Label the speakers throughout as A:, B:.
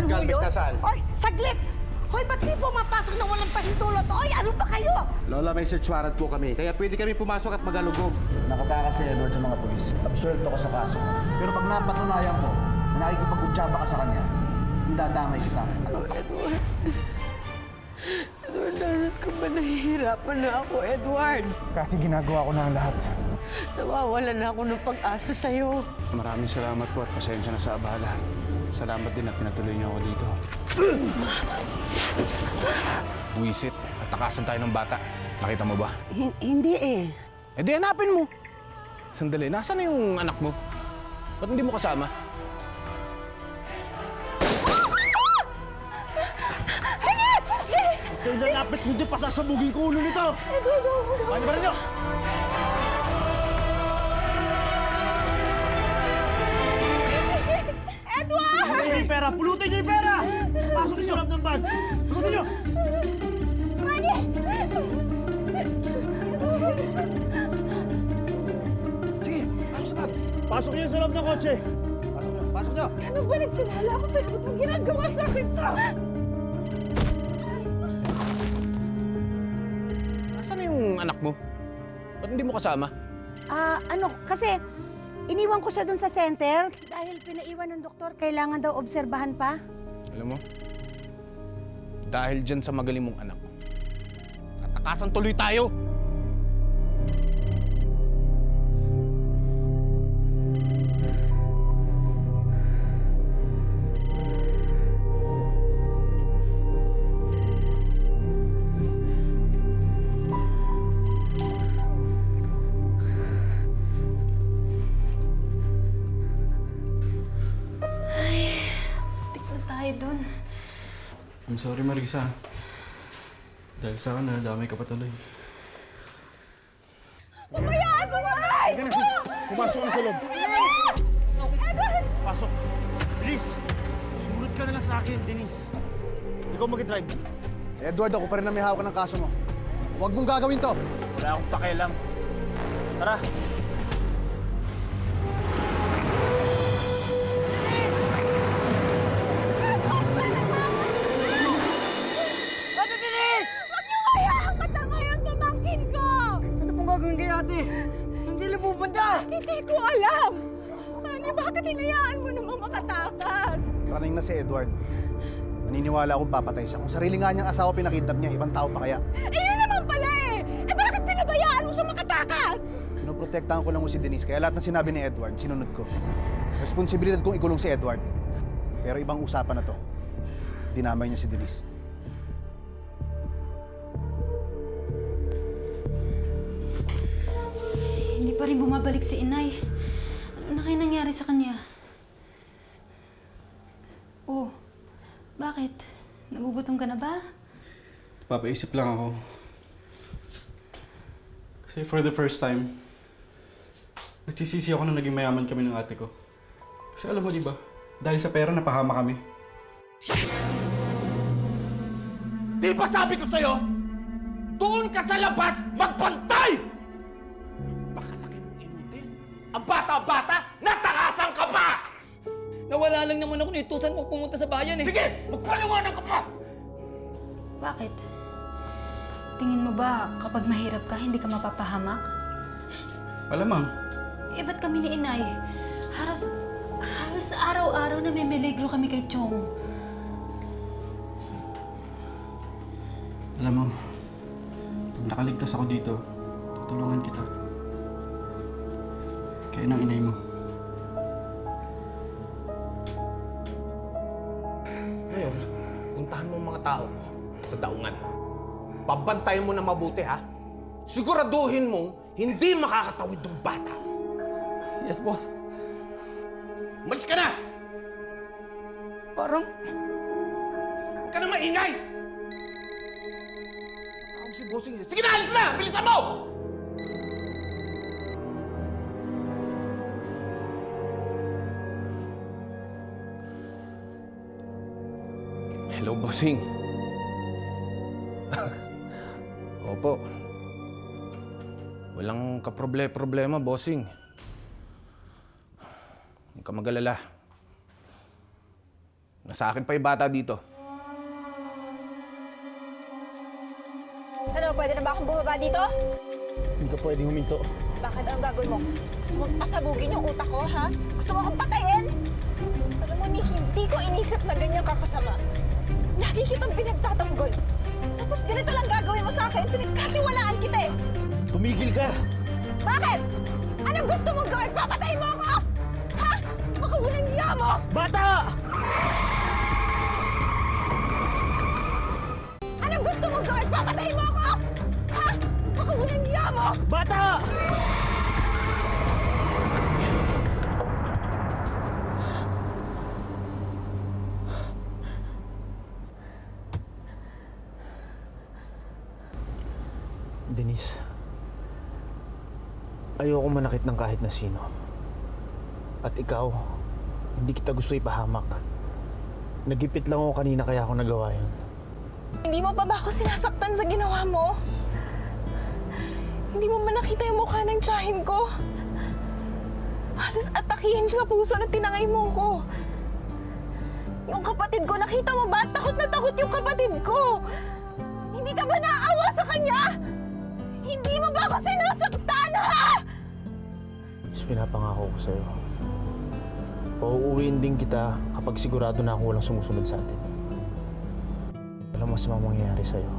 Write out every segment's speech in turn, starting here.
A: Edward Galvez nasaan?
B: Oy, saglit! Hoy, ba't di pumapasok na walang pahintulot? Oy, ano ba kayo?
A: Lola, may search warrant po kami. Kaya pwede kami pumasok at magalugog.
C: Nakatakas si Edward sa mga pulis. Absuelto ka sa kaso. Pero pag napatunayan ko na nakikipag-utsaba ka sa kanya, idadamay kita.
D: Edward, nasaan ka ba? Nahihirapan na ako, Edward.
E: Kasi ginagawa ko na ang lahat.
D: Nawawalan na ako ng pag-asa sa'yo.
E: Maraming salamat po at pasensya na sa abala. Salamat din at pinatuloy niyo ako dito.
F: Buwisit at takasan tayo ng bata. Nakita mo ba?
D: Hindi eh.
F: Eh di hanapin mo. Sandali, nasaan na yung anak mo? Ba't hindi mo kasama?
C: Kaya nalapit mo din pasasabugin ko ulo nito! Paano ba rin nyo?
B: Edward!
C: Pulutin nyo yung pera! Pulutin nyo yung pera! Pasok nyo sa loob ng bag! Pulutin nyo! Sige, pasok sa bag! Pasok nyo sa loob ng kotse! Pasok nyo! Pasok nyo!
B: Ano ba nagtiwala ako sa'yo? Ba't mo ginagawa sa akin to?
F: Nasaan na yung anak mo? Ba't hindi mo kasama?
B: Kasi iniwan ko siya dun sa center dahil pinaiwan ng doktor, kailangan daw obserbahan pa.
F: Alam mo, dahil dyan sa magaling mong anak, tatakasan tuloy tayo!
E: I'm sorry, Marisa. Dahil sa akin, nadamay ka pa tuloy.
B: Pabayaan mo naman!
C: Pumasok ka sa loob! Pasok! Please! Sumunod ka na lang sa akin, Denise. Ikaw mag-drive. Edward, ako pa rin na may hawak ng kaso mo. Huwag mong gagawin to! Wala akong pakialam. Tara!
B: Ate Denise! Huwag niyo kaya! Matangay ang pamangkin ko!
D: Ano pong gagawin kay ate? Saan sila pupunta?
B: Hindi ko alam! Manny, bakit hinayaan mo namang makatakas?
C: Running na si Edward. Naniniwala akong papatay siya. Kung sarili nga niyang asawa pinakidnap niya, ibang tao pa kaya.
B: Yun naman pala eh! Bakit pinabayaan mo siya makatakas?
C: Pinoprotektahan ko lang mo si Denise, kaya lahat ng sinabi ni Edward, sinunod ko. Responsibilidad kong ikulong si Edward. Pero ibang usapan na to. Dinamay niya si Denise.
G: Hindi pa rin bumabalik si inay. Ano na kaya nangyari sa kanya? Oh, bakit? Nagugutom ka na ba?
E: Papaisip lang ako. Kasi for the first time, nagsisisi ako na naging mayaman kami ng ate ko. Kasi alam mo, di ba? Dahil sa pera, napahama kami.
A: Di ba sabi ko sa'yo? Doon ka sa labas magbantay! Baka laki mong inutil. Ang bata-bata, natakasan ka pa!
D: Nawala lang naman ako nitusan mo pumunta sa bayan eh.
A: Sige, magpaliwanag ka pa!
G: Bakit? Tingin mo ba kapag mahirap ka, hindi ka mapapahamak?
E: Malamang.
G: Eh, ba't kami ni inay? Halos araw-araw na may meligro kami kay Chong.
E: Alam mo, pag nakaligtas ako dito, tutulungan kita. Kaya ng inay mo.
A: Ngayon, puntahan mo ang mga tao sa daungan. Pabantayan mo na mabuti, ha? Siguraduhin mong hindi makakatawid ng bata.
D: Yes, boss.
A: Umalis ka na!
D: Parang
A: Huwag ka na maingay! Tawag si bossing. Sige na, alis na! Bilisan mo!
F: Hello, bossing. Opo. Walang kaproblema, bossing. Huwag ka mag-alala. Nasa akin pa yung bata dito.
H: Ano, pwede na ba akong bumaba dito?
C: Hindi ka pwedeng huminto.
H: Bakit? Anong gagawin mo? Gusto mong pasabugin yung utak ko, ha? Gusto mo akong patayin? Alam mo, hindi ko inisip na ganyan kakasama. Lagi kitang pinagtatanggol. Tapos ganito lang gagawin mo sa akin, pinagkatiwalaan kita eh.
C: Tumigil ka!
H: Bakit? Anong gusto mong gawin? Papatayin mo ako? Ha? Baka walang niya mo!
C: Bata!
H: Anong gusto mong gawin? Papatayin mo ako? Ha? Baka walang niya mo!
C: Bata! Denise, ayoko manakit ng kahit na sino. At ikaw, hindi kita gusto ipahamak. Nagipit lang ako kanina kaya ako nagawa yun.
H: Hindi mo pa ba ako sinasaktan sa ginawa mo? Hindi mo ba nakita yung mukha ng tiyahin ko? Halos atakihin siya sa puso na tinangay mo ko. Yung kapatid ko, nakita mo ba? Takot na takot yung kapatid ko. Hindi ka ba naawa sa kanya? Hindi mo ba ako sinasaktan, ha?
C: Mas pinapangako ko sa'yo. Pauuwiin din kita kapag sigurado na ako walang sumusunod sa atin. Walang masamang mangyayari sa'yo.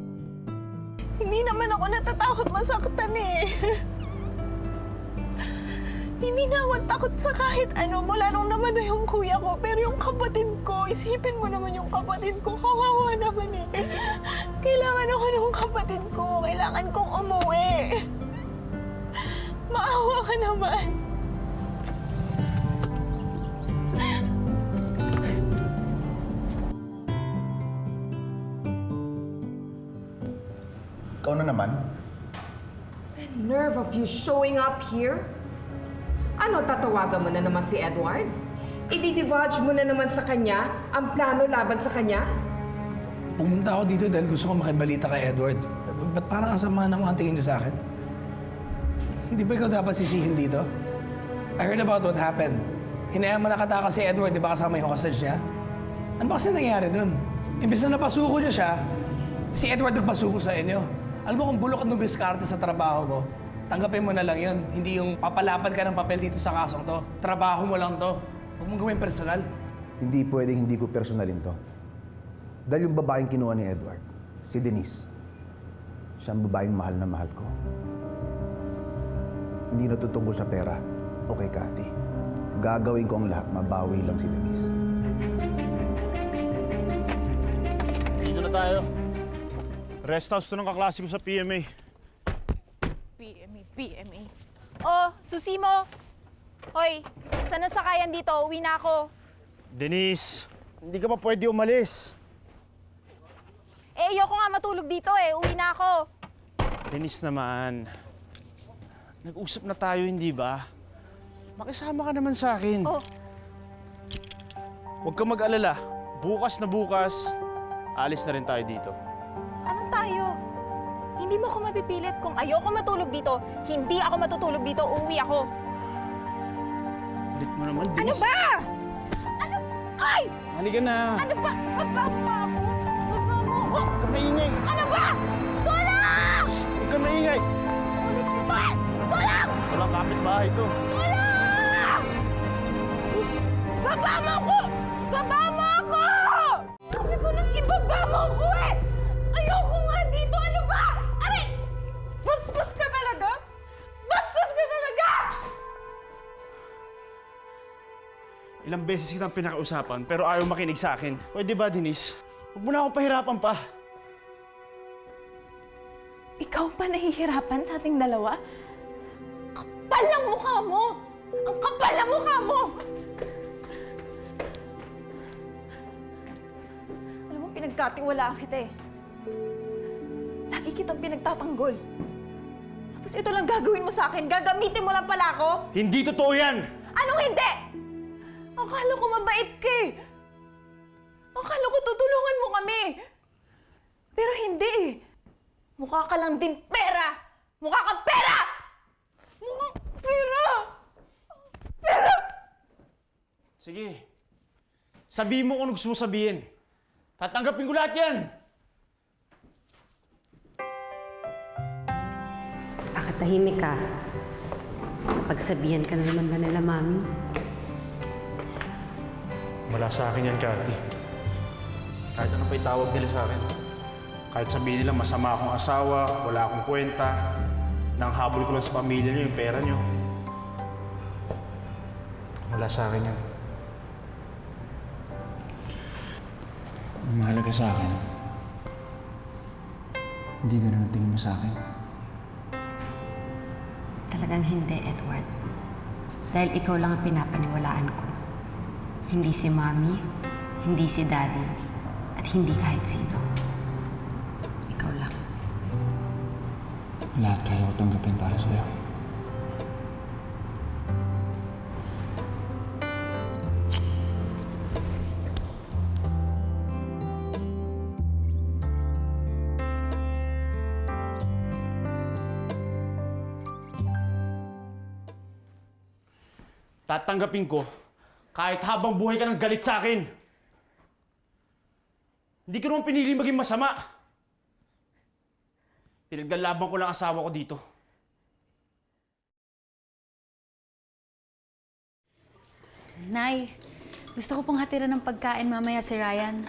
H: Hindi naman ako natatakot masaktan eh. Hindi na ako takot sa kahit ano mula nung namatay yung kuya ko. Pero yung kapatid ko, isipin mo naman yung kapatid ko. Kawawa naman eh. Kailangan ako ng kapatid ko. Kailangan kong umuwi. Maawa ka naman.
C: Ikaw na naman?
I: Nerve of you showing up here? Ano, tatawagan mo na naman si Edward? I-divulge mo na naman sa kanya ang plano laban sa kanya?
F: Pumunta ako dito dahil gusto ko makibalita kay Edward. Ba't parang ang sama ng mga tingin niyo sa akin? Hindi ba ikaw dapat sisihin dito? I heard about what happened. Hinayaan mo nakataka si Edward, di ba kasama yung hostage niya? Ano ba kasi nangyari dun? Imbis na napasuko niya siya, si Edward nagpasuko sa inyo. Alam mo kung bulok at nubiskarte sa trabaho mo, tanggapin mo na lang yun. Hindi yung papalapad ka ng papel dito sa kasong to. Trabaho mo lang to. Huwag mong gawin personal.
J: Hindi pwedeng hindi ko personalin to. Dahil yung babaeng kinuha ni Edward, si Denise, siya ang babaeng mahal na mahal ko. Hindi natutungkol sa pera o kay Kathy. Gagawin ko ang lahat, mabawi lang si Denise.
C: Dito na tayo. Rest house to ng kaklase ko sa PMA.
H: PMA. Oh, susi mo. Hoy, saan ang sakayan dito? Uwi na ako.
C: Denise, hindi ka pa pwede umalis.
H: Eh, ayoko nga matulog dito eh. Uwi na ako.
C: Denise naman, nag-usap na tayo, hindi ba? Makisama ka naman sa akin.
H: Oh.
C: Huwag kang mag-alala. Bukas na bukas, alis na rin tayo dito.
H: Anong tayo? Hindi mo ako mapipilit. Kung ayoko matulog dito, hindi ako matutulog dito. Uwi ako.
C: Ulit mo naman,
H: Ano
C: Denise.
H: ba? Ano? Ay!
C: Halika na.
H: Ano ba? Baba mo ako. Baba mo ako.
C: Huwag kang maingay.
H: Ano ba? Tulong!
C: Shh! Huwag kang maingay.
H: Tulong! Tulong!
C: Walang kapitbahay to.
H: Tulong! Baba mo ako! Baba mo ako! Sabi ko nang ibaba mo ako eh! Ayoko nga dito! Ano ba? Aray! Bastos ka talaga? Bastos ka talaga!
C: Ilang beses kitang pinakausapan pero ayaw makinig sa akin. Pwede ba, Denise? Huwag mo na akong pahirapan pa.
H: Ikaw pa nahihirapan sa ating dalawa? Kapal ng mukha mo! Ang kapal ng mukha mo! Alam mo, pinagkatiwalaan kita eh. Lagi kitang pinagtatanggol. Tapos ito lang gagawin mo sa akin. Gagamitin mo lang pala ako.
C: Hindi totoo yan!
H: Anong hindi? Akala ko mabait ka eh. Akala ko tutulungan mo kami. Pero hindi eh. Mukha ka lang din pera! Mukha kang pera! Mukhang pera! Pera!
C: Sige. Sabihin mo kung ano gusto mo sabihin. Tatanggapin ko lahat yan!
K: Bakit tahimik ka? Pagsabihan ka na naman ba nila, Mami?
C: Wala sa akin yan, Kathy. Kahit ano pa itawag nila sa akin. Kahit sabihin nila masama akong asawa, wala akong kwenta, nang habol ko lang sa pamilya niyo yung pera niyo. Wala sa akin yan. Ang mahalaga sa akin, hindi ganun ang tingin mo sa akin.
K: Talagang hindi, Edward. Dahil ikaw lang ang pinapaniwalaan ko. Hindi si Mami, hindi si Daddy, at hindi kahit sino. Ikaw lang.
C: Lahat kaya ko tanggapin para sa'yo. Tatanggapin ko kahit habang buhay ka ng galit sa akin. Hindi ko naman pinili maging masama. Pinaglalaban ko lang asawa ko dito.
G: Nay, gusto ko pong hatiran ng pagkain mamaya si Ryan.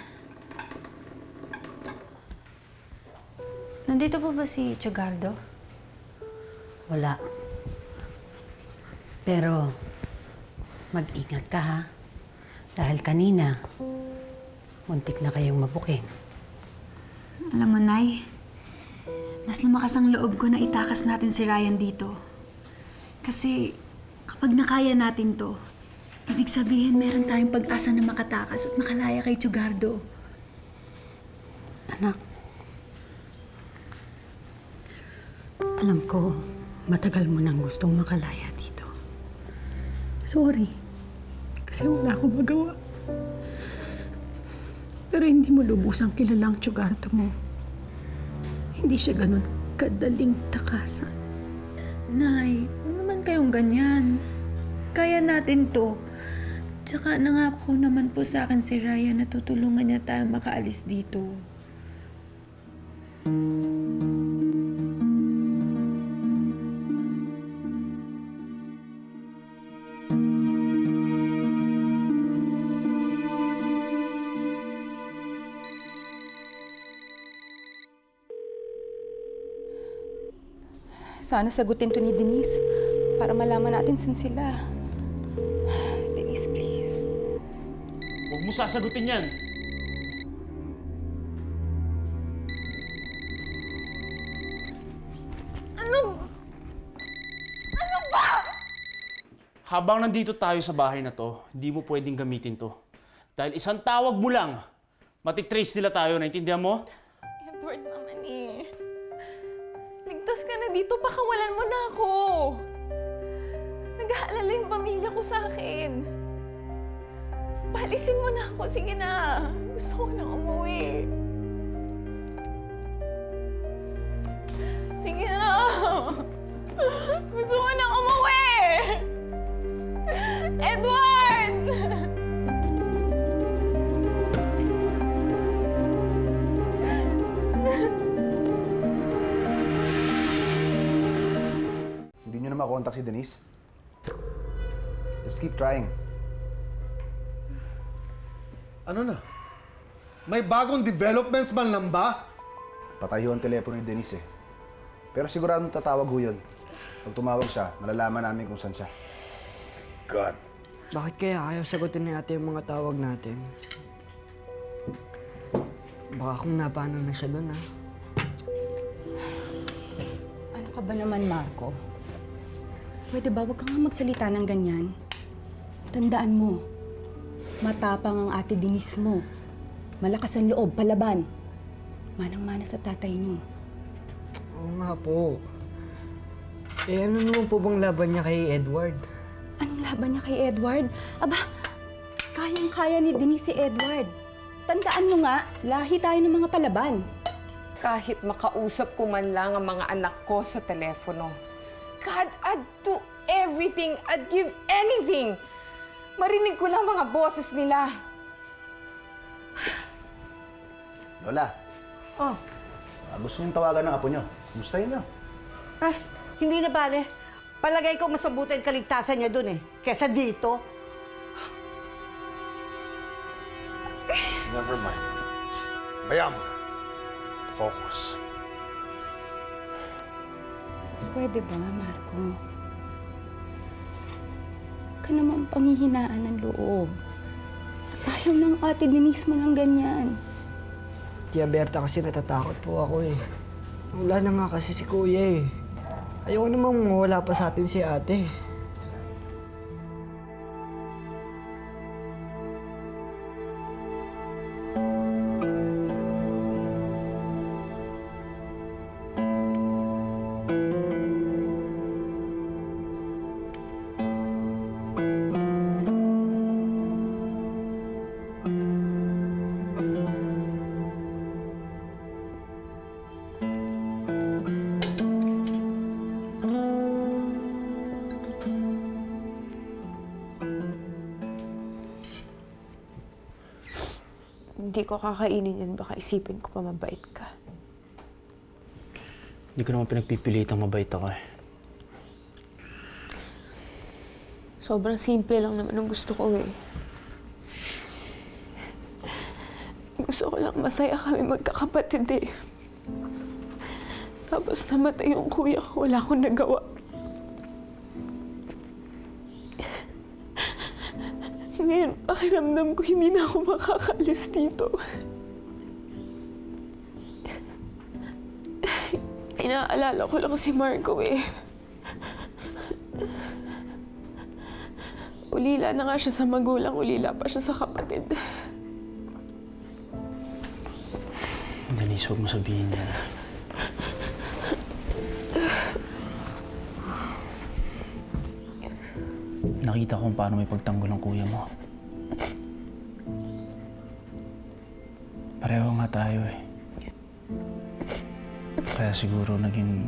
G: Nandito po ba si Tsugardo?
B: Wala. Pero, mag-ingat ka ha. Dahil kanina, muntik na kayong mabuking.
G: Alam mo, Nay, mas lumakas ang loob ko na itakas natin si Ryan dito. Kasi kapag nakaya natin to, ibig sabihin meron tayong pag-asa na makatakas at makalaya kay Tsugardo.
B: Anak, alam ko, matagal mo nang gustong makalaya dito. Sorry, kasi wala akong magawa. Pero hindi mo lubusang kilala ang Tsugardo mo. Hindi siya ganun kadaling takasan.
G: Nay, huwag naman kayong ganyan. Kaya natin to. Tsaka nangako naman po sa akin si Ryan na tutulungan niya tayo makaalis dito.
H: Sana sagutin to ni Denise para malaman natin saan sila. Denise, please.
C: Huwag mo sasagutin yan.
H: Ano ba?
C: Habang nandito tayo sa bahay na to, hindi mo pwedeng gamitin to. Dahil isang tawag mo lang, matitrace nila tayo, naintindihan mo?
H: Edward naman eh. Ligtas ka na dito, pakawalan mo na ako. Nag-aalala yung pamilya ko sa akin. Palisin mo na ako, sige na. Gusto ko nang umuwi. Sige na. Gusto ko nang umuwi. Edward!
J: Hindi nyo na makontak si Denise. Just keep trying.
L: Ano na? May bagong developments man lang ba?
J: Patay ho ang telepono ni Denise eh. Pero siguradong tatawag ho yun. Pag tumawag siya, malalaman namin kung saan siya. God.
D: Bakit kaya ayaw sagutin ni ate yung mga tawag natin? Baka kung napano na siya doon, ha?
H: Ano ka ba naman, Marco? Pwede ba huwag kang magsalita ng ganyan? Tandaan mo, matapang ang ate Denise mo. Malakas ang loob, palaban. Manang-mana sa tatay niyo.
D: Oo nga po. Eh ano naman po bang laban niya kay Edward?
H: Anong laban niya kay Edward? Aba, kayang-kaya ni Denise si Edward. Tandaan mo nga, lahi tayo ng mga palaban.
I: Kahit makausap ko man lang ang mga anak ko sa telepono. God, I'd do everything. I'd give anything. Marinig ko lang mga boses nila.
J: Lola.
B: Oh,
J: Gusto niyong tawagan ng apo niyo. Kumustahin niyo.
B: ay, hindi na bale. Palagay ko mas mabuti ang kaligtasan niya dun eh, kesa dito.
L: Never mind. Bayaan mo na. Focus.
K: Pwede ba, Marco? Huwag ka naman panghihinaan ng loob. Ayaw ng ate Denise mo ng ganyan.
D: Tia Berta kasi natatakot po ako eh. Wala na nga kasi si kuya eh. Ayoko namang mawala pa sa atin si ate.
H: Hindi ko kakainin yan. Baka isipin ko pa mabait ka.
E: Hindi ko naman pinagpipilitang mabait ako eh.
H: Sobrang simple lang naman ang gusto ko eh. Gusto ko lang masaya kami magkakapatid eh. Tapos namatay yung kuya ko, wala akong nagawa. Ngayon, pakiramdam ko hindi na ako makakalis dito. Inaalala ko lang si Marco eh. Ulila na nga siya sa magulang, ulila pa siya sa kapatid.
E: Denise, huwag mo sabihin yan. Nakita ko kung paano may pagtanggol ng kuya mo. Pareho nga tayo eh. Kaya siguro naging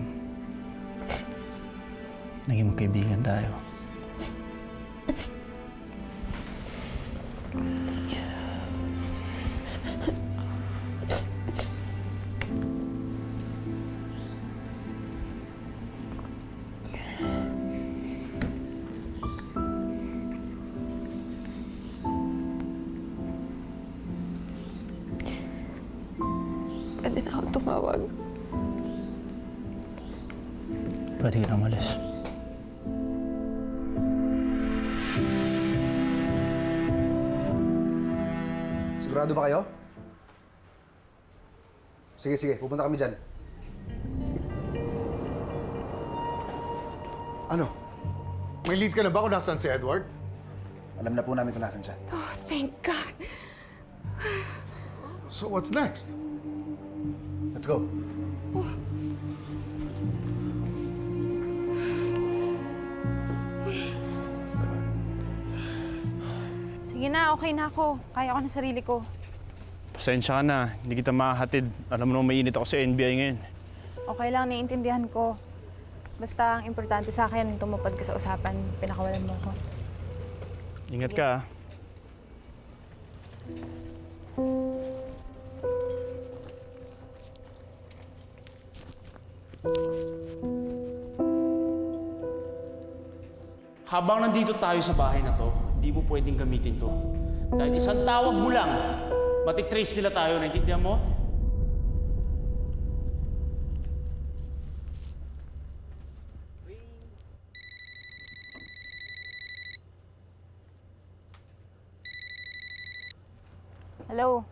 E: magkaibigan tayo.
H: Pwede na ako tumawag.
E: Pwede ka na umalis.
J: Sigurado ba kayo? Sige, sige. Pupunta kami dyan.
L: Ano? May lead ka na ba kung nasaan si Edward?
J: Alam na po namin kung nasan siya.
I: Oh, thank God.
L: So what's next?
J: Let's go.
H: Sige na, okay na ako. Kaya ko na sarili ko.
E: Pasensya ka na. Hindi kita makahatid. Alam mo naman mainit ako sa NBI ngayon.
H: Okay lang, naiintindihan ko. Basta ang importante sa akin, tumupad ka sa usapan, pinakawalan mo ko.
E: Ingat ka ah. Habang nandito tayo sa bahay na to, hindi mo pwedeng gamitin to. Dahil isang tawag mo lang, matitrace nila tayo. Naintindihan mo?
H: Hello?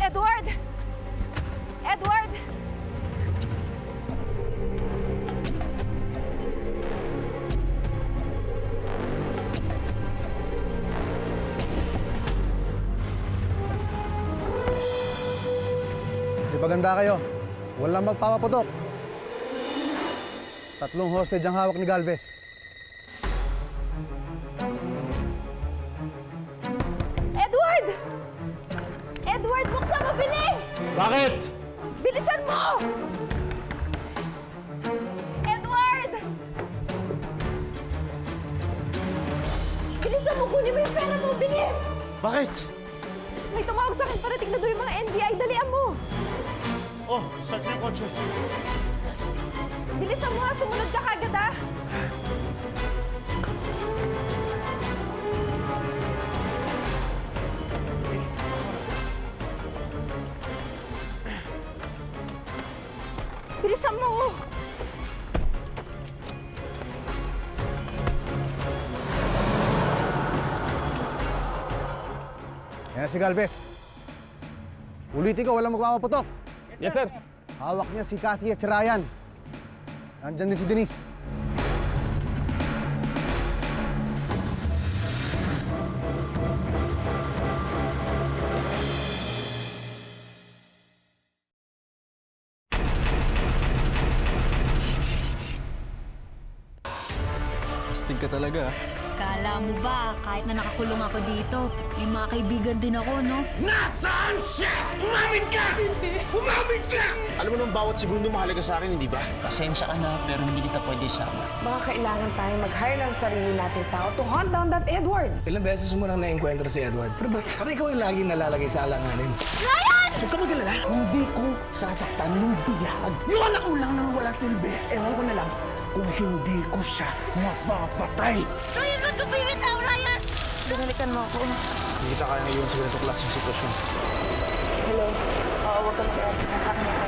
H: Edward! Edward!
J: Kasi paganda kayo. Walang magpapaputok. 3 hostage ang hawak ni Galvez.
H: Edward! Edward, buksan mo
C: Bakit?
H: Bilisan mo! Edward! Bilisan mo, kunin mo yung pera mo, bilis!
C: Bakit?
H: May tumawag sa akin, parating na daw yung mga NBI, dalian mo!
C: Oh, start na yung kotse.
H: Bilisan mo ha, sumunod ka kagad ha! Bilisan mo!
J: Yan na si Galvez. Ulitin ko, walang magpapaputok.
A: Yes, sir.
J: Hawak niya si Cathy at si Ryan. Nandyan din si Denise.
E: Astig ka talaga.
G: Kala mo ba, kahit na nakakulong ako dito, may mga kaibigan din ako, no?
A: Nasaan siya? Umamin ka! Hindi! Umamin ka!
C: Alam mo nung bawat segundo mahalaga sa akin, hindi ba?
D: Pasensya ka na, pero hindi kita pwede sama.
I: Baka kailangan tayong mag-hire ng sarili nating tao to hunt down that Edward.
F: Ilang beses mo nang na-encuentro si Edward. Pero ba't parang ikaw yung laging nalalagay sa alanganin?
A: Huwag ka mag-alala. Hindi ko sasaktan yung biyag. Yung anak mo lang nang walang silbi. Ewan ko na lang kung hindi ko siya mapapatay.
G: Ryan, wag ka bibitaw, Ryan!
H: Binalikan mo ako.
C: Hindi kita kaya ngayon sa ganitong klaseng sitwasyon.
H: Hello? Oo, huwag ka mag-alala. Nasa akin yan.